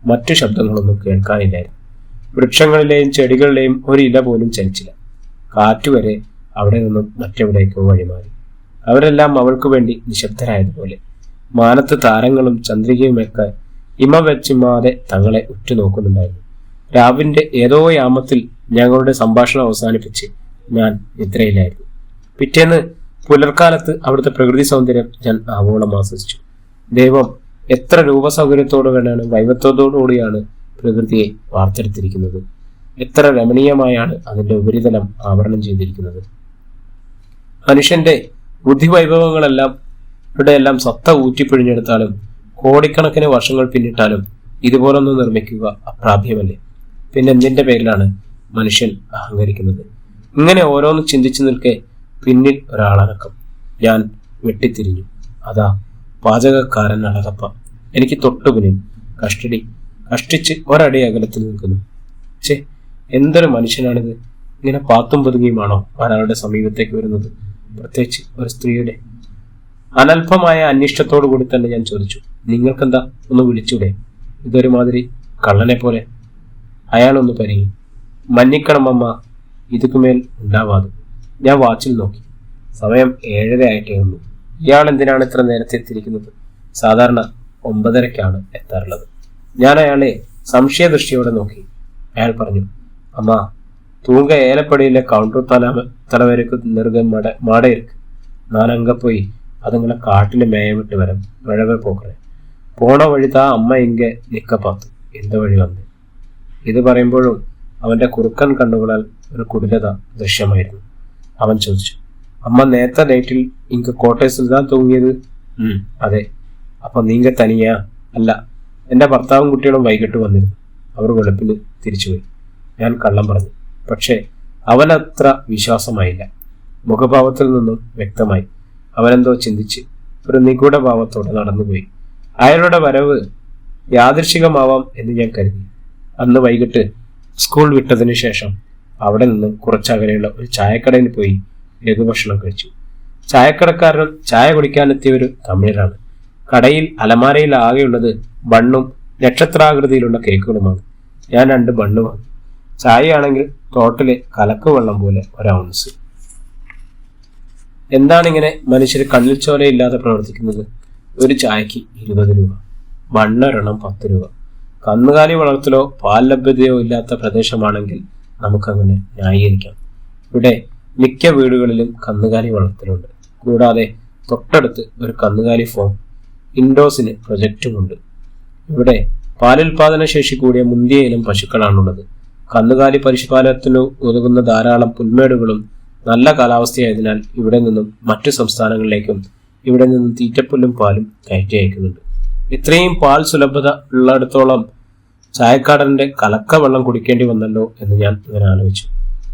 മറ്റു ശബ്ദങ്ങളൊന്നും കേൾക്കാനില്ലായിരുന്നു. വൃക്ഷങ്ങളിലെയും ചെടികളിലെയും ഒരു ഇല പോലും ചലിച്ചില്ല. കാറ്റുവരെ അവിടെ നിന്നും മറ്റെവിടേക്കോ വഴിമാറി. അവരെല്ലാം അവൾക്ക് വേണ്ടി നിശബ്ദരായതുപോലെ. മാനത്ത് താരങ്ങളും ചന്ദ്രികയുമൊക്കെ ഇമ വെച്ചിമാതെ തങ്ങളെ ഉറ്റുനോക്കുന്നുണ്ടായിരുന്നു. രാവിന്റെ ഏതോ യാമത്തിൽ ഞങ്ങളുടെ സംഭാഷണം അവസാനിപ്പിച്ച് ഞാൻ നിദ്രയിലായിരുന്നു. പിറ്റേന്ന് പുലർക്കാലത്ത് അവിടുത്തെ പ്രകൃതി സൗന്ദര്യം ഞാൻ ആവോളം ആസ്വദിച്ചു. ദൈവം എത്ര രൂപസൗകര്യത്തോടുകൂടിയാണ്, വൈവത്വത്തോടുകൂടിയാണ് പ്രകൃതിയെ വാർത്തെടുത്തിരിക്കുന്നത്. എത്ര രമണീയമായാണ് അതിന്റെ ഉപരിതലം ആവരണം ചെയ്തിരിക്കുന്നത്. മനുഷ്യന്റെ ബുദ്ധിവൈഭവങ്ങളെല്ലാം ഇവിടെയെല്ലാം സത്ത ഊറ്റിപ്പിഴിഞ്ഞെടുത്താലും കോടിക്കണക്കിന് വർഷങ്ങൾ പിന്നിട്ടാലും ഇതുപോലൊന്നും നിർമ്മിക്കുക അപ്രാപ്യമല്ലേ. പിന്നെ എന്തിന്റെ പേരിലാണ് മനുഷ്യൻ അഹങ്കരിക്കുന്നത്? ഇങ്ങനെ ഓരോന്ന് ചിന്തിച്ചു നിൽക്കെ പിന്നിൽ ഒരാളനക്കം. ഞാൻ വെട്ടിത്തിരിഞ്ഞു. അതാ പാചകക്കാരൻ അഴകപ്പ എനിക്ക് തൊട്ടുപിന്നിൽ കഷ്ടിച്ച് ഒരടി അകലത്തിൽ നിൽക്കുന്നു. എന്തൊരു മനുഷ്യനാണിത്! ഇങ്ങനെ പാത്തും പതുങ്ങിയുമാണോ ഒരാളുടെ സമീപത്തേക്ക് വരുന്നത്? പ്രത്യേകിച്ച് ഒരു സ്ത്രീയുടെ. അനൽപമായ അന്വേഷണത്തോടു കൂടി തന്നെ ഞാൻ ചോദിച്ചു, നിങ്ങൾക്കെന്താ, ഒന്ന് വിളിച്ചൂടെ? ഇതൊരുമാതിരി കള്ളനെ പോലെ. അയാളൊന്ന് പരിങ്ങി. മന്നിക്കണം അമ്മ, ഇതുക്കുമേൽ ഉണ്ടാവാതെ. ഞാൻ വാച്ചിൽ നോക്കി. സമയം 7:30 ആയിട്ടേ ഉള്ളൂ. ഇയാൾ എന്തിനാണ് ഇത്ര നേരത്തെ എത്തിയിരിക്കുന്നത്? സാധാരണ 9:30 എത്താറുള്ളത്. ഞാൻ അയാളെ സംശയദൃഷ്ടിയോടെ നോക്കി. അയാൾ പറഞ്ഞു, അമ്മ, தூங்க ஏலப்படியில கவுண்டர் தலைவருக்கு நெருங்க மாட இருக்கு. நான் அங்க போய் அதுங்களை காட்டுல மேய விட்டு விழவே போகிறேன். പോണ വഴി താ അമ്മ ഇങ്ങ നിക്ക പാത്തു. എന്ത് വഴി വന്ന്? ഇത് പറയുമ്പോഴും അവന്റെ കുറുക്കൻ കണ്ണുകളാൽ ഒരു കുടിലത ദൃശ്യമായിരുന്നു. അവൻ ചോദിച്ചു, അമ്മ നേരത്തെ നൈറ്റിൽ ഇങ്ങ ക്വാർട്ടേഴ്സിൽ താൻ തൂങ്ങിയത്? അതെ. അപ്പൊ നീങ്ക തനിയാ? അല്ല, എന്റെ ഭർത്താവും കുട്ടികളും വൈകിട്ട് വന്നിരുന്നു. അവർ വെളുപ്പിന് തിരിച്ചുപോയി. ഞാൻ കള്ളം പറഞ്ഞു. പക്ഷേ അവനത്ര വിശ്വാസമായില്ല. മുഖഭാവത്തിൽ നിന്നും വ്യക്തമായി അവനെന്തോ ചിന്തിച്ച് ഒരു നിഗൂഢ ഭാവത്തോടെ നടന്നുപോയി. അയാളുടെ വരവ് യാദൃശികമാവാം എന്ന് ഞാൻ കരുതി. അന്ന് വൈകിട്ട് സ്കൂൾ വിട്ടതിന് ശേഷം അവിടെ നിന്ന് കുറച്ചകലെയുള്ള ഒരു ചായക്കടയിൽ പോയി ലഘുഭക്ഷണം കഴിച്ചു. ചായക്കടക്കാരനും ചായ കുടിക്കാനെത്തിയ ഒരു തമിഴരാണ്. കടയിൽ അലമാരയിൽ ആകെയുള്ളത് ബണ്ണും നക്ഷത്രാകൃതിയിലുള്ള കേക്കുകളുമാണ്. ഞാൻ 2 ബണ്ണ് വാങ്ങി. ചായയാണെങ്കിൽ തോട്ടിലെ കലക്ക് വെള്ളം പോലെ 1 ഔൺസ്. എന്താണിങ്ങനെ മനുഷ്യർ കണ്ണിൽ ചോലയില്ലാതെ പ്രവർത്തിക്കുന്നത്? ഒരു ചായക്ക് 20 രൂപ, ബണ്ണൊരെണ്ണം 10 രൂപ. കന്നുകാലി വളർത്തലോ പാൽ ലഭ്യതയോ ഇല്ലാത്ത പ്രദേശമാണെങ്കിൽ നമുക്കങ്ങനെ ന്യായീകരിക്കാം. ഇവിടെ മിക്ക വീടുകളിലും കന്നുകാലി വളർത്തലുണ്ട്. കൂടാതെ തൊട്ടടുത്ത് ഒരു കന്നുകാലി ഫോം ഇൻഡോസിന് പ്രൊജക്റ്റുമുണ്ട്. ഇവിടെ പാലുൽപാദന ശേഷി കൂടിയ മുന്തിയ ഇനം പശുക്കളാണുള്ളത്. കന്നുകാലി പരിപാലനത്തിന് ഉതകുന്ന ധാരാളം പുൽമേടുകളും നല്ല കാലാവസ്ഥയായതിനാൽ ഇവിടെ നിന്നും മറ്റു സംസ്ഥാനങ്ങളിലേക്കും ഇവിടെ നിന്നും തീറ്റപ്പുല്ലും പാലും കയറ്റി അയക്കുന്നുണ്ട്. ഇത്രയും പാൽ സുലഭത ഉള്ളിടത്തോളം ചായക്കാടന്റെ കലക്ക വെള്ളം കുടിക്കേണ്ടി വന്നല്ലോ എന്ന് ഞാൻ ഇങ്ങനെ ആലോചിച്ചു.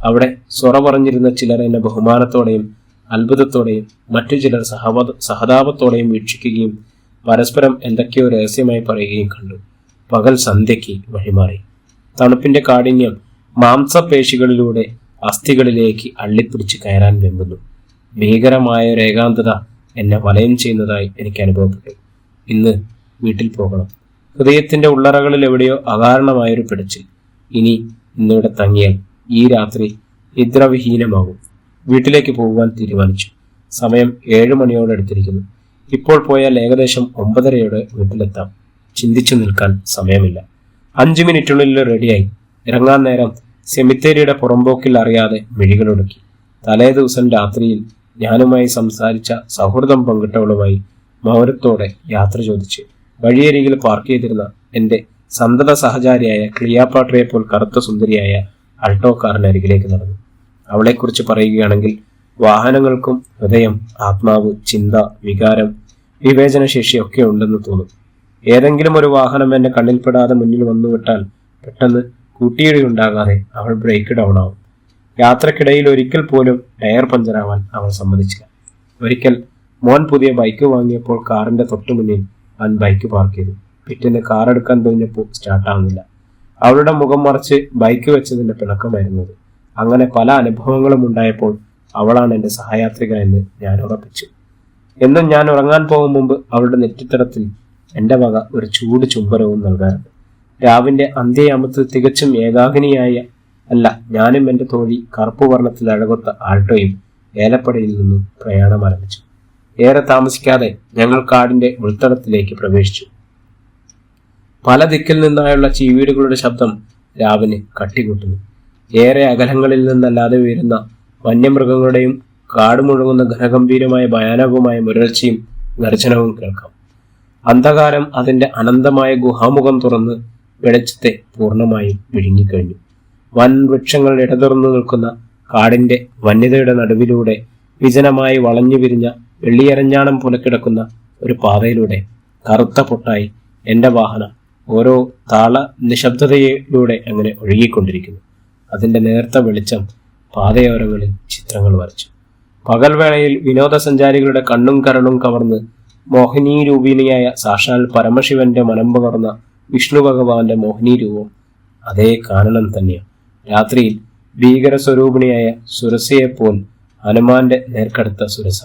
അവിടെ സൊറ പറഞ്ഞിരുന്ന ചിലർ എന്നെ ബഹുമാനത്തോടെയും അത്ഭുതത്തോടെയും മറ്റു ചിലർ സഹതാപത്തോടെയും വീക്ഷിക്കുകയും പരസ്പരം എന്തൊക്കെയോ രഹസ്യമായി പറയുകയും കണ്ടു. പകൽ സന്ധ്യയ്ക്ക് വഴിമാറി. തണുപ്പിന്റെ കാഠിന്യം മാംസപേശികളിലൂടെ അസ്ഥികളിലേക്ക് അള്ളിപ്പിടിച്ച് കയറാൻ വെമ്പുന്നു. ഭീകരമായ ഒരു ഏകാന്തത എന്നെ വലയം ചെയ്യുന്നതായി എനിക്ക് അനുഭവപ്പെട്ടു. ഇന്ന് വീട്ടിൽ പോകണം. ഹൃദയത്തിന്റെ ഉള്ളറകളിൽ എവിടെയോ അകാരണമായൊരു പിടച്ചിൽ. ഇന്നിവിടെ തങ്ങിയാൽ ഈ രാത്രി നിദ്രവിഹീനമാകും. വീട്ടിലേക്ക് പോകുവാൻ തീരുമാനിച്ചു. സമയം 7 മണിയോടടുത്തിരിക്കുന്നു. ഇപ്പോൾ പോയാൽ ഏകദേശം 9:30 വീട്ടിലെത്താം. ചിന്തിച്ചു നിൽക്കാൻ സമയമില്ല. 5 മിനിറ്റിനുള്ളിൽ റെഡിയായി. ഇറങ്ങാൻ നേരം സെമിത്തേരിയുടെ പുറമ്പോക്കിൽ അറിയാതെ മിഴികളൊടുക്കി. തലേ ദിവസം രാത്രിയിൽ ഞാനുമായി സംസാരിച്ച സൗഹൃദം പങ്കിട്ടവളുമായി മൗനത്തോടെ യാത്ര ചോദിച്ച് വഴിയരികിൽ പാർക്ക് ചെയ്തിരുന്ന എന്റെ സന്തത സഹചാരിയായ ക്ലിയാപാട്രയെ പോൽ കറുത്ത സുന്ദരിയായ അൾട്ടോ കാറിനരികിലേക്ക് നടന്നു. അവളെക്കുറിച്ച് പറയുകയാണെങ്കിൽ വാഹനങ്ങൾക്കും ഹൃദയം, ആത്മാവ്, ചിന്ത, വികാരം, വിവേചനശേഷിയൊക്കെ ഉണ്ടെന്ന് തോന്നും. ഏതെങ്കിലും ഒരു വാഹനം എന്റെ കണ്ണിൽപ്പെടാതെ മുന്നിൽ വന്നുവിട്ടാൽ പെട്ടെന്ന് കൂട്ടിയിടിയുണ്ടാകാതെ അവൾ ബ്രേക്ക് ഡൗൺ ആവും. യാത്രക്കിടയിൽ ഒരിക്കൽ പോലും ടയർ പഞ്ചറാവാൻ അവൾ സമ്മതിച്ചില്ല. ഒരിക്കൽ മോൻ പുതിയ ബൈക്ക് വാങ്ങിയപ്പോൾ കാറിന്റെ തൊട്ടു മുന്നിൽ അവൻ ബൈക്ക് പാർക്ക് ചെയ്തു. പിറ്റേന്ന് കാർ എടുക്കാൻ തോന്നിയപ്പോൾ സ്റ്റാർട്ടാവുന്നില്ല. അവളുടെ മുഖം മറച്ച് ബൈക്ക് വെച്ചതിന്റെ പിണക്കമായിരുന്നത്. അങ്ങനെ പല അനുഭവങ്ങളും ഉണ്ടായപ്പോൾ അവളാണ് എന്റെ സഹയാത്രിക എന്ന് ഞാൻ ഉറപ്പിച്ചു. എന്നും ഞാൻ ഉറങ്ങാൻ പോകും മുമ്പ് അവളുടെ നെറ്റിത്തടത്തിൽ എന്റെ വക ഒരു ചൂട് ചുംബനവും നൽകാറുണ്ട്. രാവിന്റെ അന്ത്യയാമത്തിൽ തികച്ചും ഏകാഗ്നിയായ ഞാനും എന്റെ തോഴി കറുപ്പ് വർണ്ണത്തിൽ അഴകൊത്ത ആൾട്ടോയും ഏലപ്പടയിൽ നിന്നും പ്രയാണം ആരംഭിച്ചു. ഏറെ താമസിക്കാതെ ഞങ്ങൾ കാടിന്റെ ഉൾത്തടത്തിലേക്ക് പ്രവേശിച്ചു. പല ദിക്കിൽ നിന്നായുള്ള ചീവീടുകളുടെ ശബ്ദം രാവിനെ കട്ടികൂട്ടുന്നു. ഏറെ അകലങ്ങളിൽ നിന്നല്ലാതെ ഉയരുന്ന വന്യമൃഗങ്ങളുടെയും കാട് മുഴങ്ങുന്ന ഘനഗംഭീരമായ ഭയാനകവുമായ മുരൾച്ചയും ഗർജനവും കേൾക്കാം. അന്ധകാരം അതിന്റെ അനന്തമായ ഗുഹാമുഖം തുറന്ന് വെളിച്ചത്തെ പൂർണ്ണമായും വിഴുങ്ങിക്കഴിഞ്ഞു. വൻ വൃക്ഷങ്ങൾ ഇടതുറന്നു നിൽക്കുന്ന കാടിന്റെ വന്യതയുടെ നടുവിലൂടെ വിജനമായി വളഞ്ഞു വിരിഞ്ഞ വെള്ളിയരഞ്ഞാണം പോലെ കിടക്കുന്ന ഒരു പാതയിലൂടെ കറുത്ത പൊട്ടായി എന്റെ വാഹനം ഓരോ താള നിശബ്ദതയിലൂടെ അങ്ങനെ ഒഴുകിക്കൊണ്ടിരിക്കുന്നു. അതിന്റെ നേർത്ത വെളിച്ചം പാതയോരങ്ങളിൽ ചിത്രങ്ങൾ വരച്ചു. പകൽവേളയിൽ വിനോദസഞ്ചാരികളുടെ കണ്ണും കരളും കവർന്ന് മോഹിനീ രൂപിണിയായ സാക്ഷാൽ പരമശിവന്റെ മനം പകർന്ന വിഷ്ണു ഭഗവാന്റെ മോഹിനീ രൂപം അതേ കാനനം തന്നെയാണ്. രാത്രിയിൽ ഭീകര സ്വരൂപിണിയായ സുരസയെപ്പോൽ ഹനുമാന്റെ നേർക്കടുത്ത സുരസ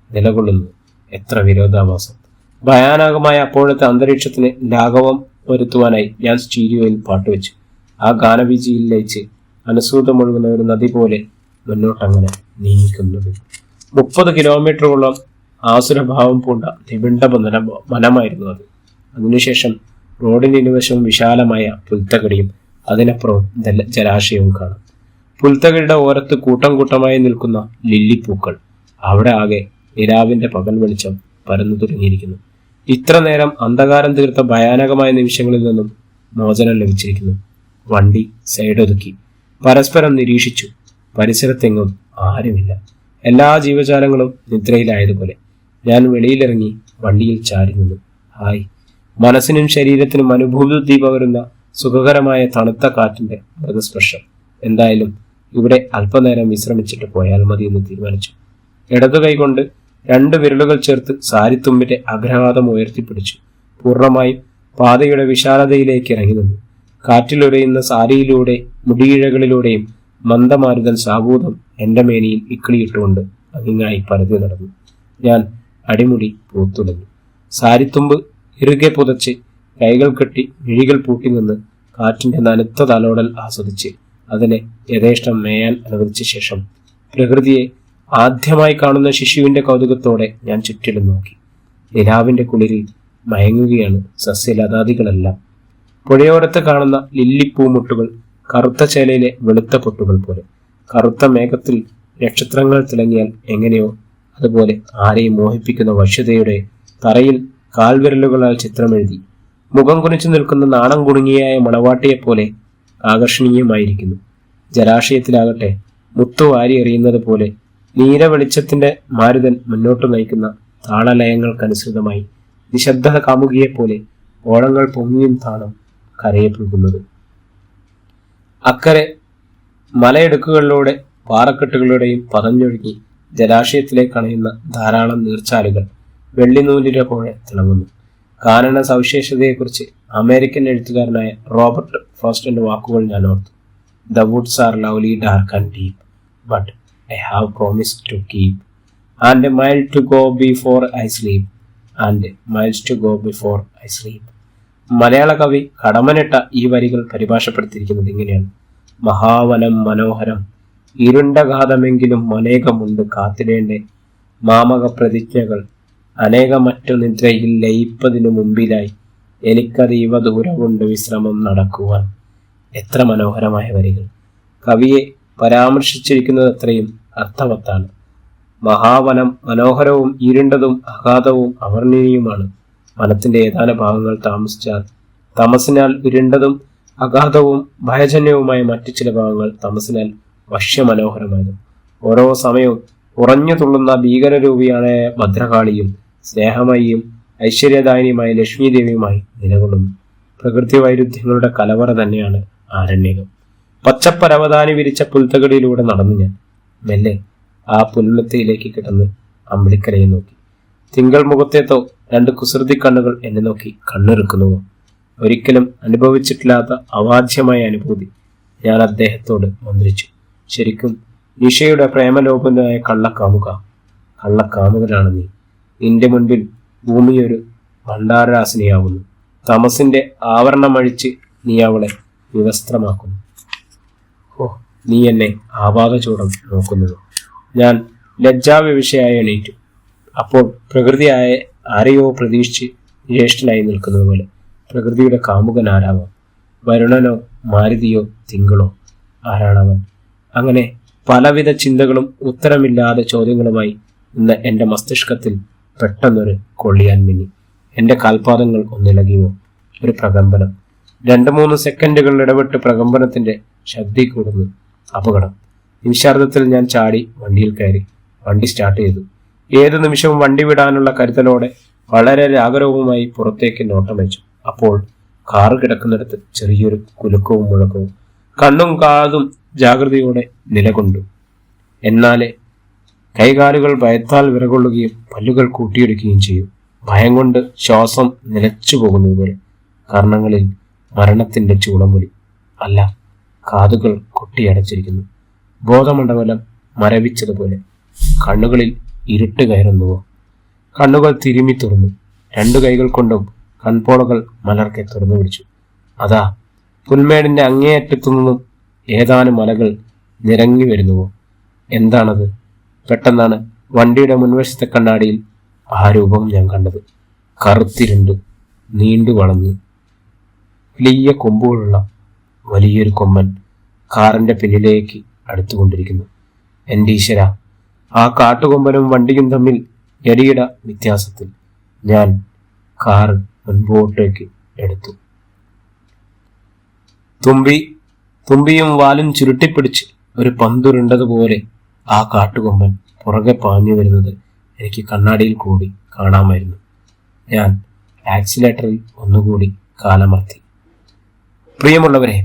നിലകൊള്ളുന്നു. എത്ര വിരോധാഭാസം! ഭയാനകമായ അപ്പോഴത്തെ അന്തരീക്ഷത്തിന് ലാഘവം വരുത്തുവാനായി ഞാൻ സ്റ്റീരിയോയിൽ പാട്ടുവെച്ചു. ആ ഗാനവീചിയിൽ ലയിച്ച് അനുസൂതമൊഴുകുന്ന ഒരു നദി പോലെ മുന്നോട്ടങ്ങനെ നീങ്ങിക്കുന്നത്. 30 കിലോമീറ്ററോളം ആസുരഭാവം പൂണ്ട നിബിഡ വനമായിരുന്നു അത്. അതിനുശേഷം റോഡിനിരുവശം വിശാലമായ പുൽത്തകടിയും അതിനപ്പുറം ജലാശയവും കാണാം. പുൽത്തകടിയുടെ ഓരത്ത് കൂട്ടം കൂട്ടമായി നിൽക്കുന്ന ലില്ലിപ്പൂക്കൾ. അവിടെ ആകെ നിലാവിന്റെ പകൽ വെളിച്ചം പരന്നു തുടങ്ങിയിരിക്കുന്നു. ഇത്ര നേരം അന്ധകാരം തീർത്ത ഭയാനകമായ നിമിഷങ്ങളിൽ നിന്നും മോചനം ലഭിച്ചിരിക്കുന്നു. വണ്ടി സൈഡൊതുക്കി പരസ്പരം നിരീക്ഷിച്ചു. പരിസരത്തെങ്ങും ആരുമില്ല. എല്ലാ ജീവജാലങ്ങളും നിദ്രയിലായതുപോലെ. ഞാൻ വെളിയിലിറങ്ങി വണ്ടിയിൽ ചാരി നിന്നു. ഹായ്! മനസ്സിനും ശരീരത്തിനും അനുഭൂതി പകരുന്ന സുഖകരമായ തണുത്ത കാറ്റിന്റെ മൃദുസ്പർശം. എന്തായാലും ഇവിടെ അല്പനേരം വിശ്രമിച്ചിട്ട് പോയാൽ മതി എന്ന് തീരുമാനിച്ചു. ഇടതു കൈകൊണ്ട് 2 വിരലുകൾ ചേർത്ത് സാരിത്തുമ്പിന്റെ അഗ്രഹാതം ഉയർത്തിപ്പിടിച്ചു. പൂർണ്ണമായും പാതയുടെ വിശാലതയിലേക്ക് ഇറങ്ങി നിന്നു. കാറ്റിലുരയുന്ന സാരിയിലൂടെ മുടിയിഴകളിലൂടെയും മന്ദമാരുതൻ സാഗൂതം എന്റെ മേനിയിൽ ഇക്കിളിയിട്ടുകൊണ്ട് അങ്ങിങ്ങായി പരതി നടന്നു. ഞാൻ അടിമുടി പൂത്തുടഞ്ഞു. സാരിത്തുമ്പ് ഇറുകെ പുതച്ച് കൈകൾ കെട്ടി മിഴികൾ പൂട്ടി നിന്ന് കാറ്റിന്റെ നനുത്ത തലോടൽ ആസ്വദിച്ച് അതിനെ യഥേഷ്ടം മേയാൻ അനുവദിച്ച ശേഷം പ്രകൃതിയെ ആദ്യമായി കാണുന്ന ശിശുവിന്റെ കൗതുകത്തോടെ ഞാൻ ചുറ്റിലും നോക്കി. നിലാവിന്റെ കുളിരിൽ മയങ്ങുകയാണ് സസ്യലതാദികളെല്ലാം. പുഴയോരത്ത് കാണുന്ന ലില്ലിപ്പൂമുട്ടുകൾ കറുത്ത ചേലയിലെ വെളുത്ത പൊട്ടുകൾ പോലെ. കറുത്ത മേഘത്തിൽ നക്ഷത്രങ്ങൾ തിളങ്ങിയാൽ എങ്ങനെയോ അതുപോലെ ആരെയും മോഹിപ്പിക്കുന്ന വശ്യതയുടെ തറയിൽ കാൽവിരലുകളാൽ ചിത്രമെഴുതി മുഖം കുനിച്ചു നിൽക്കുന്ന നാണം കുണുങ്ങിയായ മണവാട്ടിയെപ്പോലെ ആകർഷണീയമായിരിക്കുന്നു. ജലാശയത്തിലാകട്ടെ മുത്തു വാരി എറിയുന്നത് പോലെ നീല വെളിച്ചത്തിന്റെ മാരുതൻ മുന്നോട്ട് നയിക്കുന്ന താളലയങ്ങൾക്കനുസൃതമായി നിശബ്ദ കാമുകിയെപ്പോലെ ഓളങ്ങൾ പൊങ്ങിയും താണം കരയെ പുൽകുന്നത്. അക്കരെ മലയിടുക്കുകളിലൂടെ പാറക്കെട്ടുകളുടെയും പതഞ്ഞൊഴുകി ജലാശയത്തിലേക്ക് അണയുന്ന ധാരാളം നീർച്ചാലുകൾ വെള്ളിനൂലിന്റെ പോലെ തിളങ്ങുന്നു. കാനന സവിശേഷതയെക്കുറിച്ച് അമേരിക്കൻ എഴുത്തുകാരനായ റോബർട്ട് ഫ്രോസ്റ്റിന്റെ വാക്കുകൾ ഞാൻ ഓർത്തു. The woods are lovely dark and deep, but I have promised to keep and a mile to go before I sleep and miles to go before I sleep. Malayala കവി കടമനിട്ട ഈ വരികൾ പരിഭാഷപ്പെടുത്തിയിരിക്കുന്നത് ഇങ്ങനെയാണ്: മഹാവനം മനോഹരം, ഇരുണ്ടഘാതമെങ്കിലും അനേകമുണ്ട് കാത്തിടേണ്ട മാമക പ്രതിജ്ഞകൾ, അനേകമറ്റു നിദ്രയിൽ ലയിപ്പതിനു മുമ്പിലായി എനിക്കതീവ ദൂരമുണ്ട് വിശ്രമം നടക്കുവാൻ. എത്ര മനോഹരമായ വരികൾ! കവിയെ പരാമർശിച്ചിരിക്കുന്നത് അത്രയും അർത്ഥവത്താണ്. മഹാവനം മനോഹരവും ഇരുണ്ടതും അഗാധവും അവർണ്ണനീയമാണ്. വനത്തിന്റെ ഏതാനും ഭാഗങ്ങൾ താമസിച്ചാൽ തമസിനാൽ ഇരുണ്ടതും അഗാധവും ഭയജന്യവുമായ മറ്റു ചില ഭാഗങ്ങൾ തമസിനാൽ വശ്യമനോഹരമായതും. ഓരോ സമയവും ഉറഞ്ഞു തുള്ളുന്ന ഭീകരരൂപിയായ ഭദ്രകാളിയും സ്നേഹമയിയും ഐശ്വര്യദായിനിയുമായ ലക്ഷ്മി ദേവിയുമായി നിലകൊള്ളുന്നു. പ്രകൃതി വൈരുദ്ധ്യങ്ങളുടെ കലവറ തന്നെയാണ് ആരണ്യകം. പച്ചപ്പരവതാനി വിരിച്ച പുൽത്തകടിയിലൂടെ നടന്നു ഞാൻ മെല്ലെ ആ പുൽമെത്തയിലേക്ക് കിടന്ന് അമ്പിളിക്കരയെ നോക്കി. തിങ്കൾ മുഖത്തേത്തോ രണ്ട് കുസൃതി കണ്ണുകൾ എന്നെ നോക്കി കണ്ണിറുക്കുന്നുവോ? ഒരിക്കലും അനുഭവിച്ചിട്ടില്ലാത്ത അവാച്യമായ അനുഭൂതി. ഞാൻ അദ്ദേഹത്തോട് മന്ത്രിച്ചു. ശരിക്കും നിഷയുടെ പ്രേമലോപനായ കള്ളക്കാമുകനാണ് നീ. നിന്റെ മുൻപിൽ ഭൂമിയൊരു ഭണ്ഡാരരാസിനിയാവുന്നു. തമസിന്റെ ആവരണമഴിച്ച് നീ അവളെ വിവസ്ത്രമാക്കുന്നു. ഓ, നീ എന്നെ ആപാദചൂടം നോക്കുന്നത്. ഞാൻ ലജ്ജാവിവശയായി എണീറ്റു. അപ്പോൾ പ്രകൃതിയായ ആരെയോ പ്രതീക്ഷിച്ച് ജ്യേഷ്ഠനായി നിൽക്കുന്നത് പോലെ. പ്രകൃതിയുടെ കാമുകൻ ആരാവാം? വരുണനോ മാരുതിയോ തിങ്കളോ? ആരാണവൻ? അങ്ങനെ പലവിധ ചിന്തകളും ഉത്തരമില്ലാതെ ചോദ്യങ്ങളുമായി ഇന്ന് എൻ്റെ മസ്തിഷ്കത്തിൽ പെട്ടെന്നൊരു കൊള്ളിയാൻ മിന്നി. എൻ്റെ കാൽപാദങ്ങൾ ഒന്നിളകിയോ. ഒരു പ്രകമ്പനം. 2-3 സെക്കൻഡുകൾ ഇടപെട്ട് പ്രകമ്പനത്തിന്റെ ശക്തി കൂടുന്നു. അപകടം. നിമിഷാർദ്ധത്തിൽ ഞാൻ ചാടി വണ്ടിയിൽ കയറി. വണ്ടി സ്റ്റാർട്ട് ചെയ്തു. ഏതു നിമിഷവും വണ്ടി വിടാനുള്ള കരുതലോടെ വളരെ രാഗരവുമായി പുറത്തേക്ക് നോട്ടം വെച്ചു. അപ്പോൾ കാറ് കിടക്കുന്നിടത്ത് ചെറിയൊരു കുലുക്കവും മുഴക്കവും. കണ്ണും കാതും ജാഗ്രതയോടെ നിലകൊണ്ടു. എന്നാലേ കൈകാലുകൾ ഭയത്താൽ വിറകൊള്ളുകയും പല്ലുകൾ കൂട്ടിയിടുകയും ചെയ്യും. ഭയം കൊണ്ട് ശ്വാസം നിലച്ചു പോകുന്നതുപോലെ. കർണങ്ങളിൽ മരണത്തിന്റെ ചൂളമൊലി. അല്ല, കാതുകൾ കൊട്ടിയടച്ചിരിക്കുന്നു. ബോധമണ്ഡലം മരവിച്ചതുപോലെ. കണ്ണുകളിൽ ഇരുട്ട് കയറുന്നുവോ? കണ്ണുകൾ തിരുമ്മി തുറന്നു. 2 കൈകൾ കൊണ്ടും കൺപോളകൾ മലർക്കെ തുറന്നു പിടിച്ചു. അതാ പുൽമേടിന്റെ അങ്ങേയറ്റത്തു നിന്നും ഏതാനും മലകൾ നിരങ്ങി വരുന്നുവോ? എന്താണത്? പെട്ടെന്നാണ് വണ്ടിയുടെ മുൻവശത്തെ കണ്ണാടിയിൽ ആ രൂപം ഞാൻ കണ്ടത്. കറുത്തിരുണ്ട് നീണ്ടു വളഞ്ഞ് വലിയ കൊമ്പുകളുള്ള വലിയൊരു കൊമ്പൻ കാറിന്റെ പിന്നിലേക്ക് അടുത്തുകൊണ്ടിരിക്കുന്നു. എൻ്റെ ഈശ്വര! ആ കാട്ടുകൊമ്പനും വണ്ടിയും തമ്മിൽ ഞെടിയിട വ്യത്യാസത്തിൽ ഞാൻ കാറ് മുൻപോട്ടേക്ക് എടുത്തു. തുമ്പിയും വാലും ചുരുട്ടിപ്പിടിച്ച് ഒരു പന്തുരുണ്ടതുപോലെ ആ കാട്ടുകൊമ്പൻ പുറകെ പാഞ്ഞു വരുന്നത് എനിക്ക് കണ്ണാടിയിൽ കൂടി കാണാമായിരുന്നു. ഞാൻ ആക്സിലേറ്ററിൽ ഒന്നുകൂടി കാലമർത്തി. പ്രിയമുള്ളവരെ,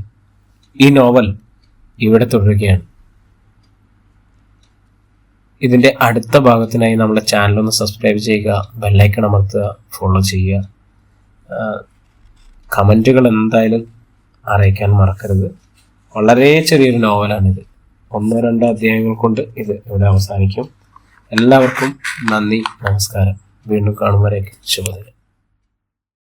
ഈ നോവൽ ഇവിടെ തുടരുകയാണ്. ഇതിന്റെ അടുത്ത ഭാഗത്തിനായി നമ്മുടെ ചാനലൊന്ന് സബ്സ്ക്രൈബ് ചെയ്യുക, ബെല്ലൈക്കൺ അമർത്തുക, ഫോളോ ചെയ്യുക. കമൻറ്റുകൾ എന്തായാലും അറിയിക്കാൻ മറക്കരുത്. വളരെ ചെറിയൊരു നോവലാണിത്. 1-2 അധ്യായങ്ങൾ കൊണ്ട് ഇത് ഇവിടെ അവസാനിക്കും. എല്ലാവർക്കും നന്ദി, നമസ്കാരം. വീണ്ടും കാണും വരേക്ക് ശുഭദിനം.